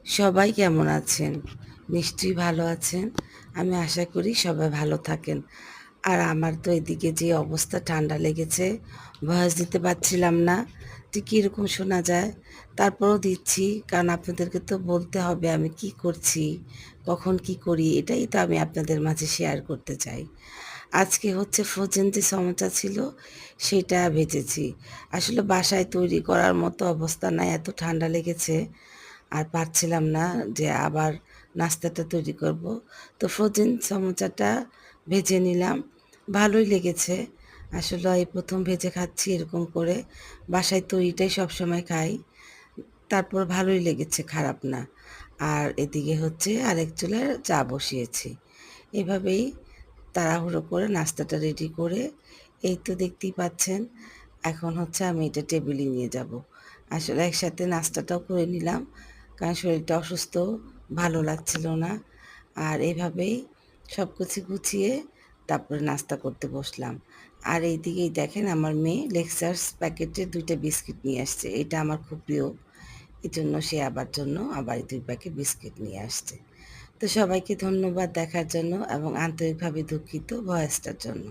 সবাই কেমন আছেন? নিশ্চয়ই ভালো আছেন। আমি আশা করি সবাই ভালো থাকেন। আর আমার তো এদিকে যে অবস্থা ঠান্ডা লেগেছে, ভয়েস দিতে পারছিলাম না। যে কিরকম শোনা যায়? তারপরেও দিচ্ছি কারণ আপনাদেরকে তো বলতে হবে আমি কি করছি, কখন কি করি এটাই তো আমি আপনাদের মাঝে শেয়ার করতে চাই। আজকে হচ্ছে ফ্রোজেন যে সমোসা ছিল সেটা ভেজেছি। আসলে বাসায় তৈরি করার মতো অবস্থা নাই, এত ঠান্ডা লেগেছে। আর পারছিলাম না যে আবার নাস্তাটা তৈরি করব। তো ফ্রোজেন সমোসাটা ভেজে নিলাম। ভালোই লেগেছে। আসলে এই ১ম ভেজে খাচ্ছি এরকম করে। বাসায় তৈরিটাই সবসময় খাই। তারপর ভালোই লেগেছে, খারাপ না। আর এদিকে হচ্ছে আরেক চুলায় চা বসিয়েছি। এভাবেই তাড়াহুড়ো করে নাস্তাটা রেডি করে এই তো দেখতেই পাচ্ছেন। এখন হচ্ছে আমি এটা টেবিলে নিয়ে যাব। আসলে একসাথে নাস্তাটাও করে নিলাম। কারণ শরীরটা অসুস্থ, ভালো লাগছিল না। আর এভাবেই সবকিছু গুছিয়ে তারপরে নাস্তা করতে বসলাম। আর এইদিকেই দেখেন আমার মেয়ে লেক্সার্স প্যাকেটের ২ টা বিস্কিট নিয়ে আসছে। এটা আমার খুব প্রিয়। এজন্য সে আবার জন্য আবার ২ প্যাকেট বিস্কিট নিয়ে আসছে। তো সবাইকে ধন্যবাদ দেখার জন্য এবং আন্তরিকভাবে দুঃখিত ভয়েসটার জন্য।